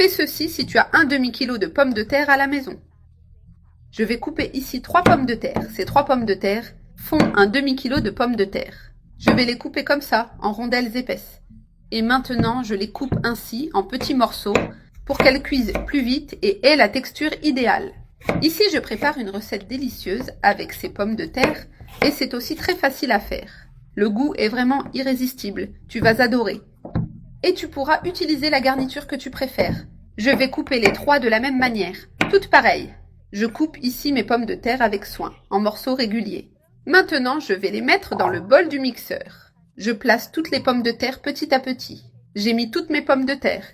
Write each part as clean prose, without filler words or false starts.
Fais ceci si tu as un demi-kilo de pommes de terre à la maison. Je vais couper ici 3 pommes de terre. Ces 3 pommes de terre font un demi-kilo de pommes de terre. Je vais les couper comme ça, en rondelles épaisses. Et maintenant, je les coupe ainsi, en petits morceaux, pour qu'elles cuisent plus vite et aient la texture idéale. Ici, je prépare une recette délicieuse avec ces pommes de terre et c'est aussi très facile à faire. Le goût est vraiment irrésistible, tu vas adorer. Et tu pourras utiliser la garniture que tu préfères. Je vais couper les 3 de la même manière, toutes pareilles. Je coupe ici mes pommes de terre avec soin, en morceaux réguliers. Maintenant, je vais les mettre dans le bol du mixeur. Je place toutes les pommes de terre petit à petit. J'ai mis toutes mes pommes de terre.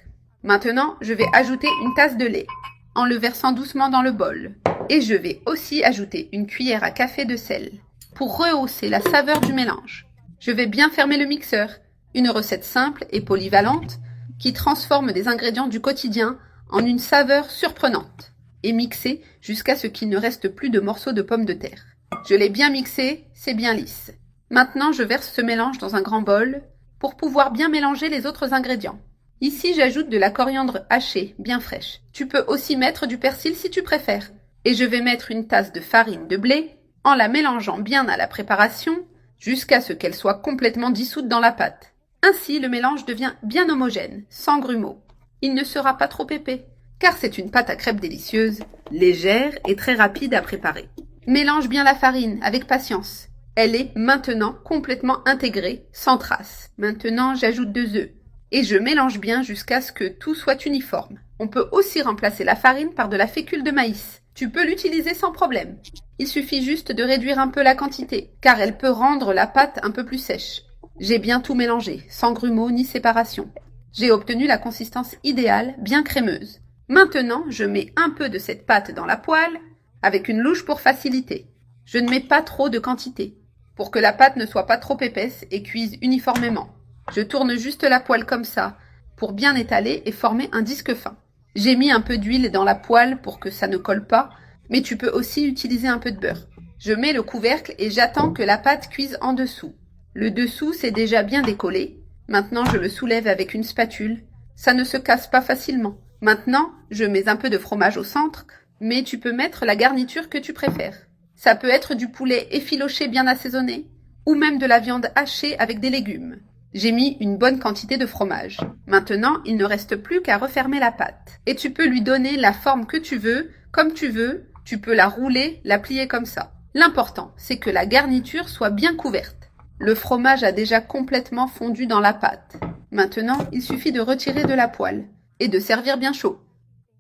Maintenant, je vais ajouter une tasse de lait, en le versant doucement dans le bol. Et je vais aussi ajouter une cuillère à café de sel, pour rehausser la saveur du mélange. Je vais bien fermer le mixeur. Une recette simple et polyvalente qui transforme des ingrédients du quotidien en une saveur surprenante. Et mixer jusqu'à ce qu'il ne reste plus de morceaux de pommes de terre. Je l'ai bien mixé, c'est bien lisse. Maintenant, je verse ce mélange dans un grand bol pour pouvoir bien mélanger les autres ingrédients. Ici, j'ajoute de la coriandre hachée, bien fraîche. Tu peux aussi mettre du persil si tu préfères. Et je vais mettre une tasse de farine de blé en la mélangeant bien à la préparation jusqu'à ce qu'elle soit complètement dissoute dans la pâte. Ainsi, le mélange devient bien homogène, sans grumeaux. Il ne sera pas trop épais, car c'est une pâte à crêpes délicieuse, légère et très rapide à préparer. Mélange bien la farine avec patience. Elle est maintenant complètement intégrée, sans trace. Maintenant, j'ajoute 2 œufs. Et je mélange bien jusqu'à ce que tout soit uniforme. On peut aussi remplacer la farine par de la fécule de maïs. Tu peux l'utiliser sans problème. Il suffit juste de réduire un peu la quantité, car elle peut rendre la pâte un peu plus sèche. J'ai bien tout mélangé, sans grumeaux ni séparation. J'ai obtenu la consistance idéale, bien crémeuse. Maintenant, je mets un peu de cette pâte dans la poêle, avec une louche pour faciliter. Je ne mets pas trop de quantité, pour que la pâte ne soit pas trop épaisse et cuise uniformément. Je tourne juste la poêle comme ça, pour bien étaler et former un disque fin. J'ai mis un peu d'huile dans la poêle pour que ça ne colle pas, mais tu peux aussi utiliser un peu de beurre. Je mets le couvercle et j'attends que la pâte cuise en dessous. Le dessous s'est déjà bien décollé. Maintenant, je le soulève avec une spatule. Ça ne se casse pas facilement. Maintenant, je mets un peu de fromage au centre, mais tu peux mettre la garniture que tu préfères. Ça peut être du poulet effiloché bien assaisonné, ou même de la viande hachée avec des légumes. J'ai mis une bonne quantité de fromage. Maintenant, il ne reste plus qu'à refermer la pâte. Et tu peux lui donner la forme que tu veux, comme tu veux. Tu peux la rouler, la plier comme ça. L'important, c'est que la garniture soit bien couverte. Le fromage a déjà complètement fondu dans la pâte. Maintenant, il suffit de retirer de la poêle et de servir bien chaud.